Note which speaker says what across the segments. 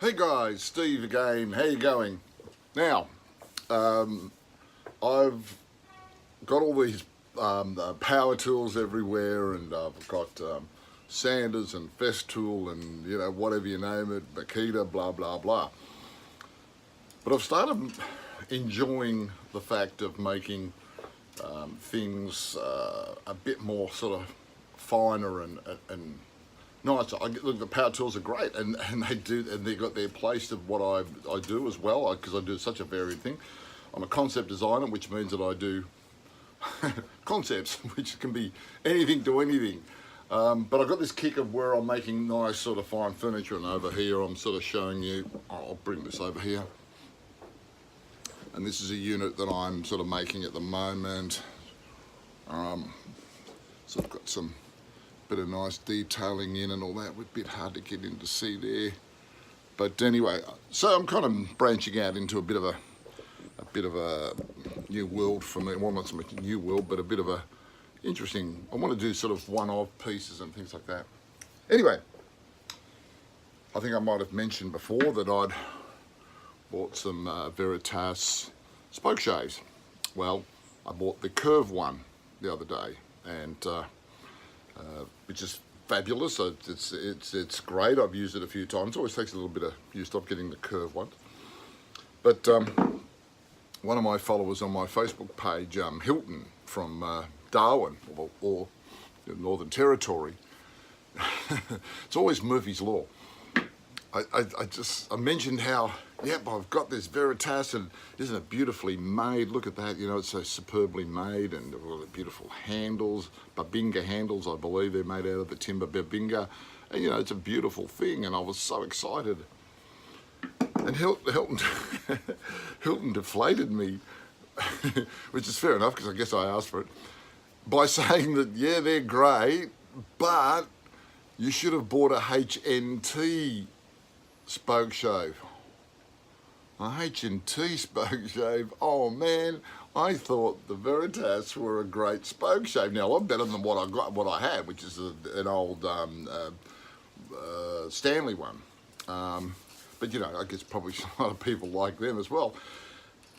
Speaker 1: Hey guys, Steve again. How you going? Now, I've got all these power tools everywhere, and I've got sanders and Festool and whatever you name it, Makita, blah blah blah. But I've started enjoying the fact of making things a bit more sort of finer and nice. Look, the power tools are great, and they got their place of what I do as well, because I do such a varied thing. I'm a concept designer, which means that I do concepts, which can be anything to anything. But I've got this kick of where I'm making nice sort of fine furniture, and over here I'm sort of showing you. I'll bring this over here, and this is a unit that I'm sort of making at the moment. So I've got some bit of nice detailing in and all that. A bit hard to get in to see there, but anyway, so I'm kind of branching out into a bit of a new world for me. Well, not so much a new world, but a bit of a interesting. I want to do sort of one-off pieces and things like that. Anyway, I think I might have mentioned before that I'd bought some Veritas spokeshaves. Well, I bought the curved one the other day, and which is fabulous. So it's great. I've used it a few times. It always takes a little bit of use of getting the curved one. But one of my followers on my Facebook page, Hilton from Darwin or Northern Territory, it's always Murphy's Law. I mentioned how, yep, I've got this Veritas, and isn't it beautifully made? Look at that, it's so superbly made, and all the beautiful handles, Babinga handles, I believe they're made out of the timber Babinga, and it's a beautiful thing, and I was so excited. And Hilton deflated me, which is fair enough, because I guess I asked for it, by saying that, yeah, they're great, but you should have bought a H.N.T. spokeshave. A H.N.T. spokeshave. Oh man, I thought the Veritas were a great spokeshave. Now, a lot better than what I had, which is an old Stanley one. But I guess probably a lot of people like them as well.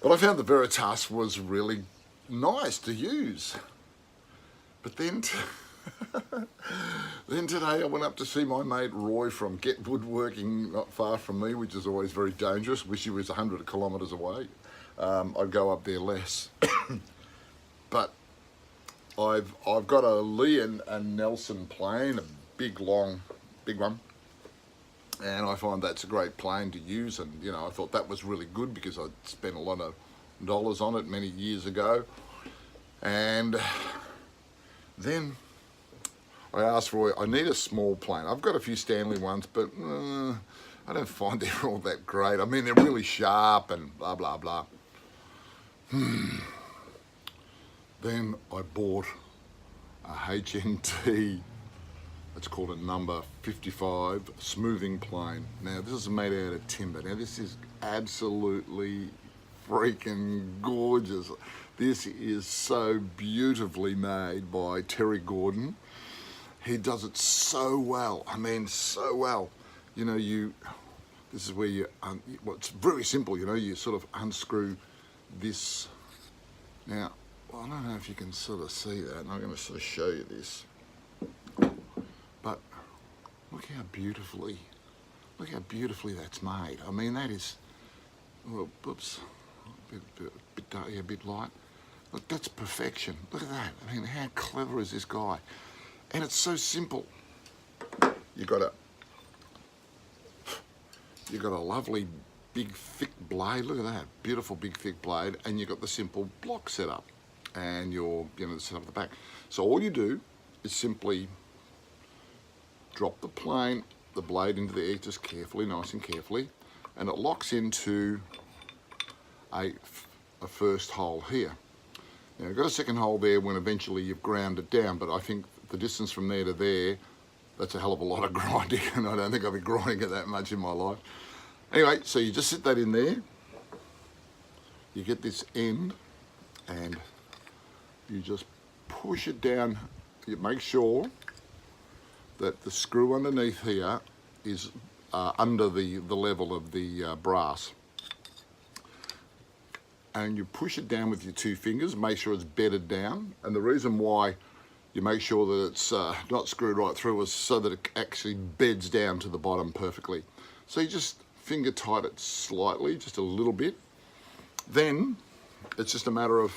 Speaker 1: But I found the Veritas was really nice to use. But then then today I went up to see my mate Roy from Get Woodworking, not far from me, which is always very dangerous. Wish he was 100 kilometres away. I'd go up there less. But I've got a Lee and Nelson plane, a big one, and I find that's a great plane to use. And I thought that was really good because I'd spent a lot of dollars on it many years ago. And then I asked Roy, I need a small plane. I've got a few Stanley ones, but I don't find they're all that great. I mean, they're really sharp and blah, blah, blah. Then I bought a H.N.T. It's called a number 55 smoothing plane. Now, this is made out of timber. Now, this is absolutely freaking gorgeous. This is so beautifully made by Terry Gordon. He does it so well. I mean, so well. This is where well, it's very simple, you sort of unscrew this. Now, well, I don't know if you can sort of see that, and I'm going to sort of show you this. But look how beautifully that's made. I mean, that is, well, oops, a bit light. Look, that's perfection. Look at that. I mean, how clever is this guy? And it's so simple. You got a lovely big thick blade. Look at that, beautiful big thick blade, and you got the simple block set up, and you're set up the back. So all you do is simply drop the blade into the air, just carefully, nice and carefully, and it locks into a first hole here. Now, I've got a second hole there when eventually you've ground it down, but I think the distance from there to there, that's a hell of a lot of grinding, and I don't think I'll be grinding it that much in my life. Anyway, so you just sit that in there, you get this end, and you just push it down. You make sure that the screw underneath here is under the level of the brass. And you push it down with your 2 fingers, make sure it's bedded down. And the reason why you make sure that it's not screwed right through is so that it actually beds down to the bottom perfectly. So you just finger tight it slightly, just a little bit. Then it's just a matter of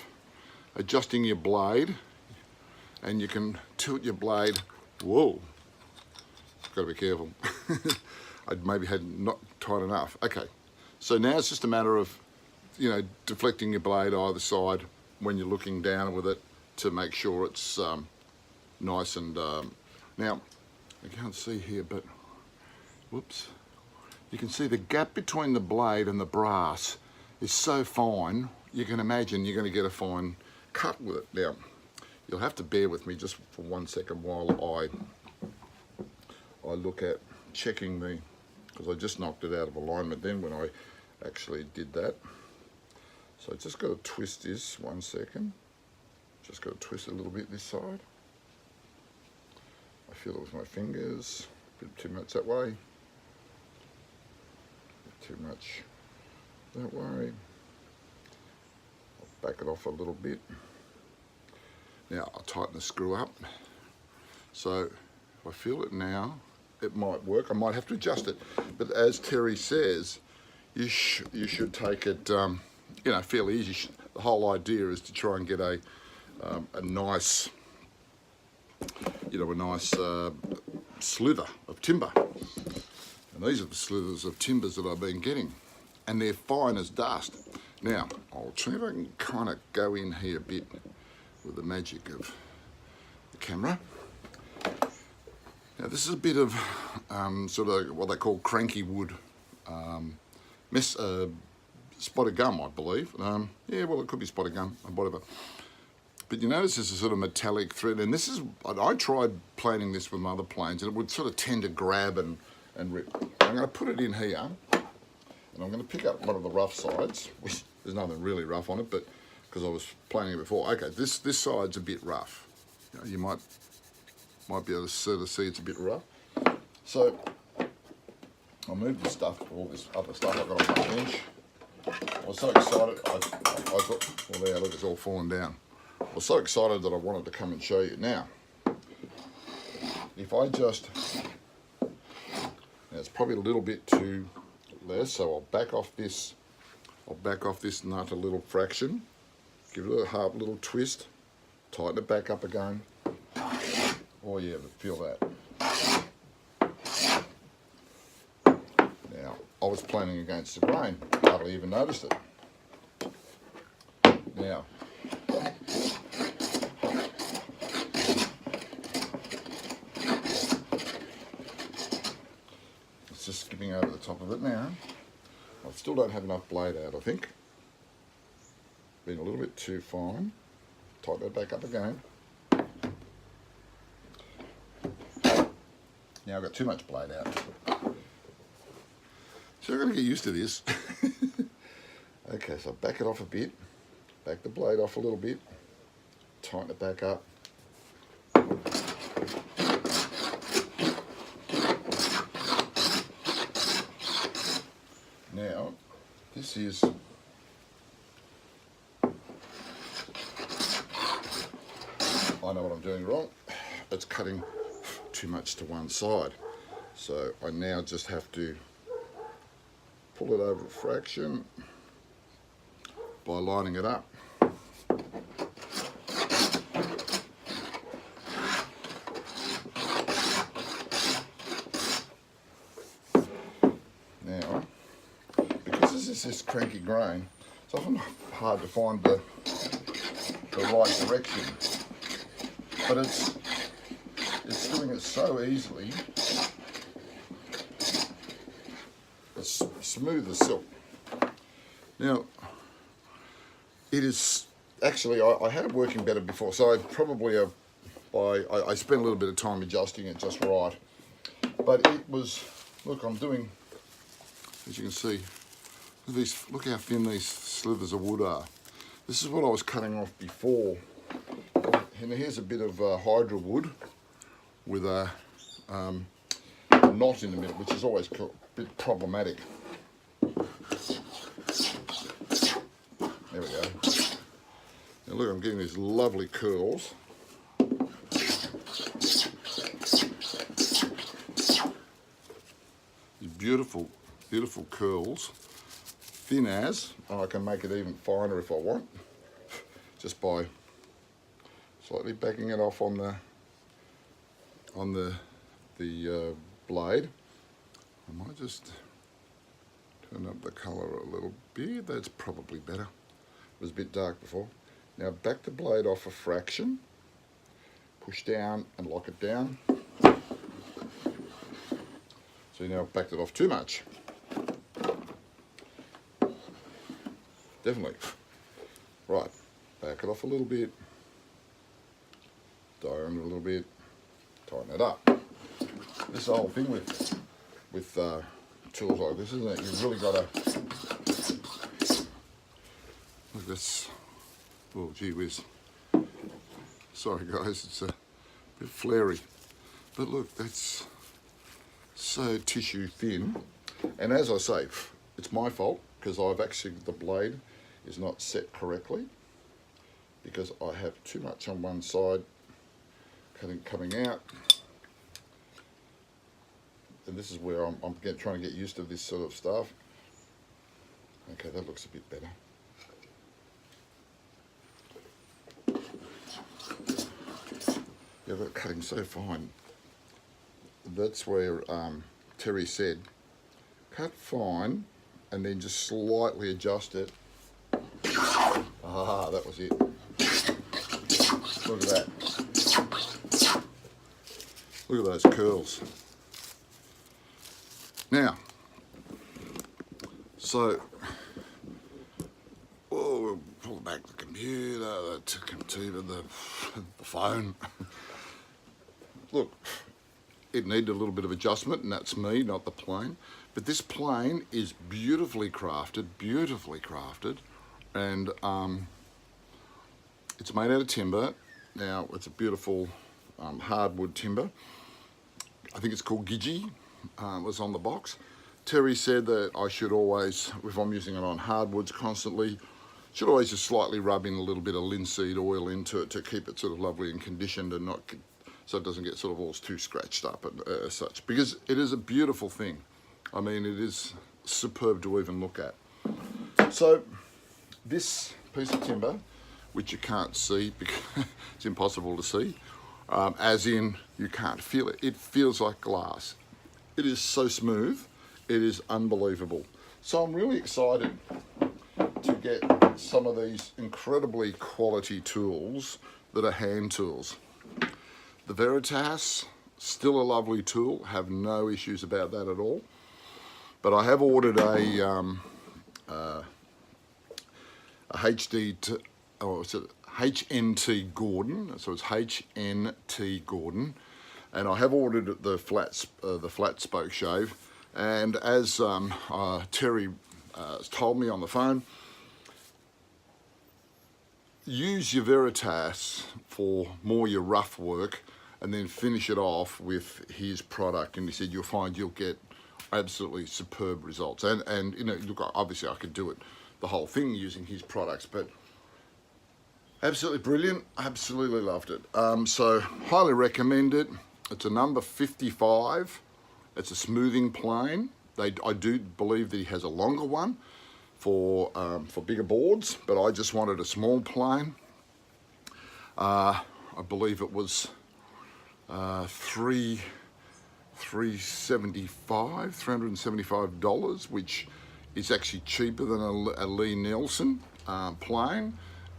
Speaker 1: adjusting your blade, and you can tilt your blade. Whoa, got to be careful. I maybe had not tight enough. Okay, so now it's just a matter of, you know, deflecting your blade either side when you're looking down with it to make sure it's nice and now I can't see here, but whoops, you can see the gap between the blade and the brass is so fine, you can imagine you're going to get a fine cut with it. Now you'll have to bear with me just for 1 second while I look at checking the, because I just knocked it out of alignment then when I actually did that. So I just got to twist this 1 second. Just got to twist it a little bit this side. I feel it with my fingers. A bit too much that way. Too much that way. I'll back it off a little bit. Now I'll tighten the screw up. So if I feel it now, it might work. I might have to adjust it. But as Terry says, you should take it you know, fairly easy. The whole idea is to try and get a nice, you know, a nice slither of timber. And these are the slithers of timbers that I've been getting, and they're fine as dust. Now I'll try if I can kind of go in here a bit with the magic of the camera. Now this is a bit of sort of what they call cranky wood, spotted gum, I believe. Yeah, well, it could be spotted gum or whatever. But you notice there's a sort of metallic thread, and this is, I tried planing this with my other planes, and it would sort of tend to grab and rip. I'm going to put it in here, and I'm going to pick up one of the rough sides, which there's nothing really rough on it, but because I was planing it before. Okay, this side's a bit rough. You know, you might be able to sort of see it's a bit rough. So I'll move the stuff, all this other stuff I've got on my bench. I was so excited, I thought, well there, look, it's all fallen down. I was so excited that I wanted to come and show you. Now, if I just, now it's probably a little bit too less, so I'll back off this nut a little fraction, give it a little twist, tighten it back up again. Oh yeah, but feel that. Now, I was planing against the grain, hardly even noticed it. Now, it's just skipping over the top of it now. I still don't have enough blade out, I think. Been a little bit too fine. Tighten it back up again. Now I've got too much blade out. So I'm going to get used to this. Okay, so back it off a bit. Back the blade off a little bit. Tighten it back up. Now, this is I know what I'm doing wrong. It's cutting too much to one side. So I now just have to pull it over a fraction by lining it up. Now, because this is this cranky grain, it's often hard to find the right direction. But it's doing it so easily. It's smooth as silk. Now, it is actually, I had it working better before, so I probably I spent a little bit of time adjusting it just right. But it was, look, I'm doing, as you can see, look how thin these slivers of wood are. This is what I was cutting off before. And here's a bit of hydra wood with a knot in the middle, which is always bit problematic. There we go. Now look, I'm getting these lovely curls. These beautiful, beautiful curls. Thin as, and I can make it even finer if I want, just by slightly backing it off on the blade. I might just turn up the colour a little bit. That's probably better. It was a bit dark before. Now back the blade off a fraction, push down and lock it down. So now I've backed it off too much. Definitely. Right, back it off a little bit, diamond a little bit, tighten it up. This is the whole thing with tools like this, isn't it? You've really got to, look at this, oh gee whiz. Sorry guys, it's a bit flary. But look, that's so tissue thin. And as I say, it's my fault because I've actually, the blade is not set correctly because I have too much on one side coming out. And this is where I'm trying to get used to this sort of stuff. Okay, that looks a bit better. Yeah, they're cutting so fine. That's where Terry said, cut fine and then just slightly adjust it. Ah, that was it. Look at that. Look at those curls. Now, so, oh, we'll pull back the computer, the phone. Look, it needed a little bit of adjustment, and that's me, not the plane. But this plane is beautifully crafted, and it's made out of timber. Now, it's a beautiful hardwood timber. I think it's called Gidgee. Was on the box. Terry said that I should always, if I'm using it on hardwoods constantly, should always just slightly rub in a little bit of linseed oil into it to keep it sort of lovely and conditioned and not, so it doesn't get sort of all too scratched up and such, because it is a beautiful thing. I mean, it is superb to even look at. So this piece of timber, which you can't see because it's impossible to see, as in you can't feel it. It feels like glass. It is so smooth, it is unbelievable. So I'm really excited to get some of these incredibly quality tools that are hand tools. The Veritas, still a lovely tool, have no issues about that at all. But I have ordered a H.N.T. Gordon, so it's H.N.T. Gordon. And I have ordered the flat spoke shave, and as Terry told me on the phone, use your Veritas for more your rough work, and then finish it off with his product. And he said you'll find you'll get absolutely superb results. And you know, look, obviously I could do it the whole thing using his products, but absolutely brilliant. Absolutely loved it. So highly recommend it. It's a number 55. It's a smoothing plane. I do believe that he has a longer one for bigger boards, but I just wanted a small plane. I believe it was $375, which is actually cheaper than a Lee Nelson plane.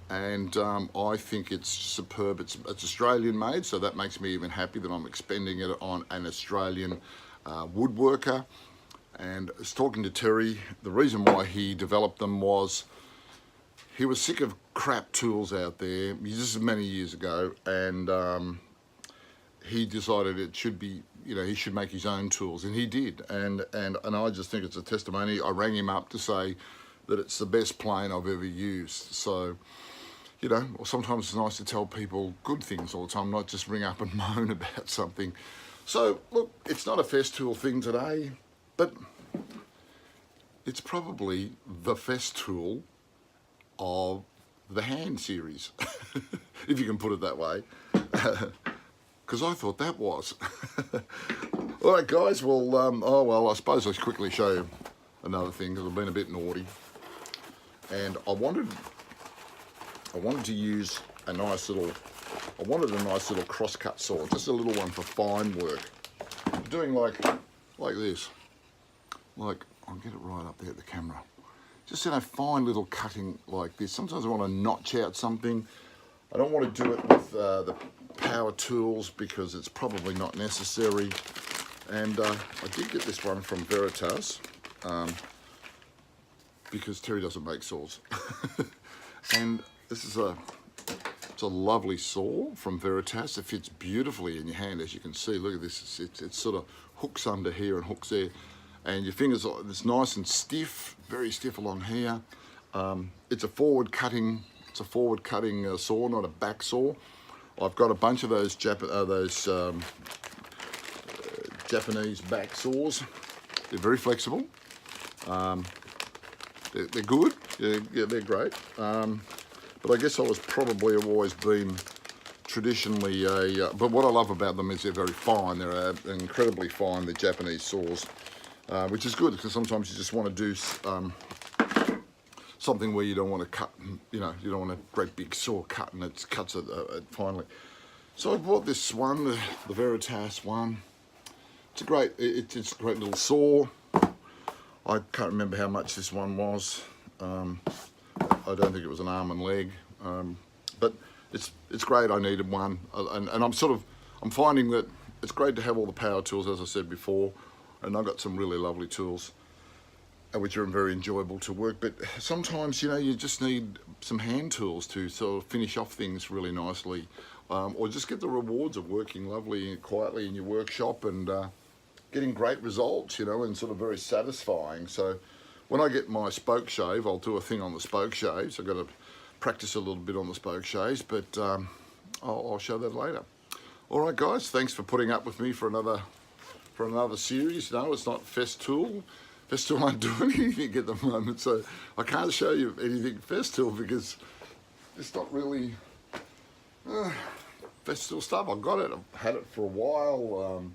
Speaker 1: And I think it's superb. It's Australian made, so that makes me even happy that I'm expending it on an Australian woodworker. And I was talking to Terry, the reason why he developed them was he was sick of crap tools out there. This is many years ago, and he decided it should be, you know, he should make his own tools, and he did. And I just think it's a testimony. I rang him up to say that it's the best plane I've ever used. So, you know, sometimes it's nice to tell people good things all the time, not just ring up and moan about something. So, look, it's not a Festool thing today, but it's probably the Festool of the hand series, if you can put it that way, because I thought that was. All right, guys, well, oh well, I suppose I'll quickly show you another thing, because I've been a bit naughty, and I wanted to use a nice little crosscut saw, just a little one for fine work. Doing like this, like, I'll get it right up there at the camera. Just, you know, fine little cutting like this. Sometimes I want to notch out something. I don't want to do it with the power tools because it's probably not necessary. And I did get this one from Veritas because Terry doesn't make saws. And this is it's a lovely saw from Veritas. It fits beautifully in your hand, as you can see. Look at this. It sort of hooks under here and hooks there. And your fingers, it's nice and stiff, very stiff along here. It's a forward cutting saw, not a back saw. I've got a bunch of those Japanese back saws. They're very flexible. They're good. Yeah, they're great. But I guess I was probably have always been traditionally but what I love about them is they're very fine. They're incredibly fine, the Japanese saws. Which is good, because sometimes you just want to do something where you don't want to cut, you know, you don't want a great big saw cut and it cuts it finely. So I bought this one, the Veritas one. It's a great little saw. I can't remember how much this one was. I don't think it was an arm and leg, but it's great. I needed one, and I'm finding that it's great to have all the power tools, as I said before. And I've got some really lovely tools, which are very enjoyable to work. But sometimes, you know, you just need some hand tools to sort of finish off things really nicely, or just get the rewards of working lovely and quietly in your workshop and getting great results, you know, and sort of very satisfying. So when I get my spokeshave, I'll do a thing on the spokeshaves. I've got to practice a little bit on the spokeshaves, but I'll show that later. All right, guys, thanks for putting up with me for another series. No, it's not Festool. Festool aren't doing anything at the moment, so I can't show you anything Festool because it's not really Festool stuff. I've got it, I've had it for a while.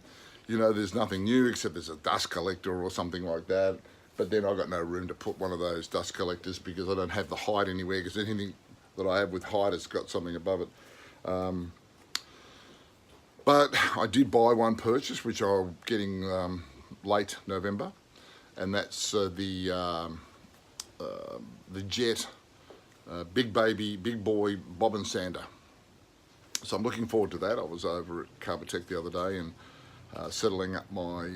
Speaker 1: You know, there's nothing new except there's a dust collector or something like that. But then I've got no room to put one of those dust collectors because I don't have the height anywhere, because anything that I have with height has got something above it. But I did buy one purchase, which I'm getting late November, and that's the Jet big boy bobbin sander. So I'm looking forward to that. I was over at Carbotech the other day and settling up my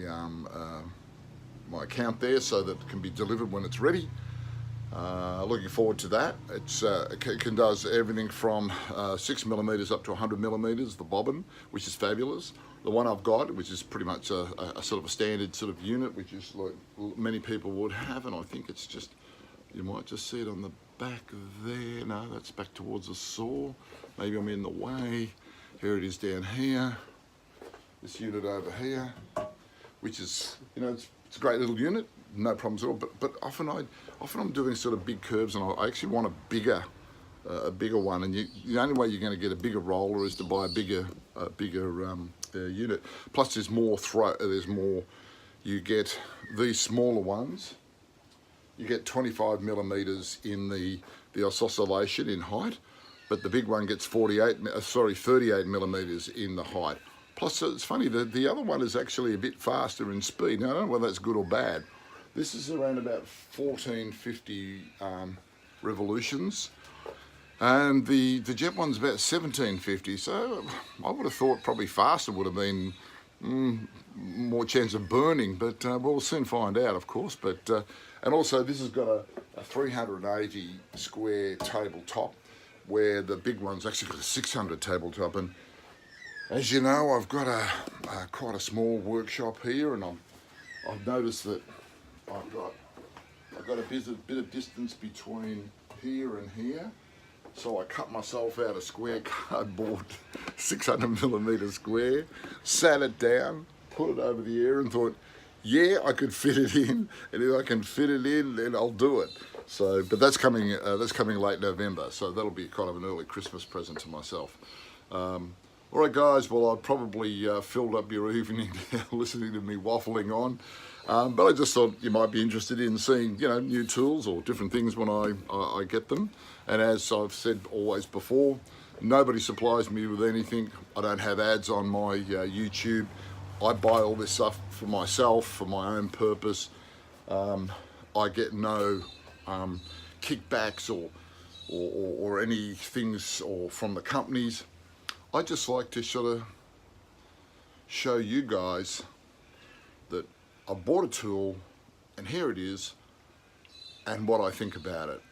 Speaker 1: my account there so that it can be delivered when it's ready. Looking forward to that. It does everything from 6mm up to 100mm, the bobbin, which is fabulous. The one I've got, which is pretty much a sort of a standard sort of unit, which is like many people would have, and I think it's just, you might just see it on the back there. No, that's back towards the saw. Maybe I'm in the way. Here it is down here. This unit over here, which is, you know, it's a great little unit. No problems at all, but often I'm doing sort of big curves, and I actually want a bigger one. And the only way you're going to get a bigger roller is to buy a bigger unit. Plus, there's more You get these smaller ones. You get 25mm in the oscillation in height, but the big one gets 38mm in the height. Plus, it's funny, the other one is actually a bit faster in speed. Now, I don't know whether that's good or bad. This is around about 1450 revolutions, and the Jet one's about 1750. So I would have thought probably faster would have been more chance of burning, but we'll soon find out, of course. But and also this has got a 380 square tabletop, where the big one's actually got a 600 tabletop. And as you know, I've got quite a small workshop here, and I've noticed that I've got a bit of distance between here and here, so I cut myself out a square cardboard, 600mm square, sat it down, put it over the air, and thought, yeah, I could fit it in, and if I can fit it in, then I'll do it. So, but that's coming late November, so that'll be kind of an early Christmas present to myself. All right, guys. Well, I've probably filled up your evening listening to me waffling on, but I just thought you might be interested in seeing, you know, new tools or different things when I get them. And as I've said always before, nobody supplies me with anything. I don't have ads on my YouTube. I buy all this stuff for myself, for my own purpose. I get no kickbacks or any things or from the companies. I just like to sort of show you guys that I bought a tool and here it is and what I think about it.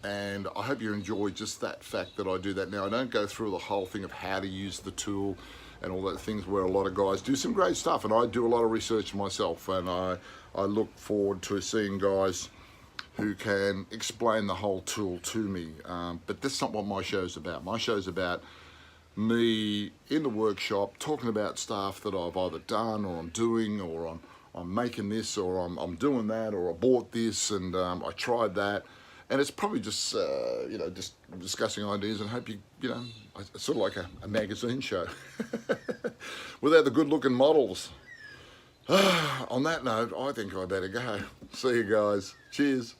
Speaker 1: And I hope you enjoy just that fact that I do that. Now, I don't go through the whole thing of how to use the tool and all that things where a lot of guys do some great stuff, and I do a lot of research myself, and I look forward to seeing guys who can explain the whole tool to me. But that's not what my show's about. My show's about me in the workshop talking about stuff that I've either done or I'm doing, or I'm making this, or I'm doing that, or I bought this and I tried that. And it's probably just, you know, just discussing ideas, and hope you know, it's sort of like a magazine show without the good looking models. On that note, I think I better go. See you guys. Cheers.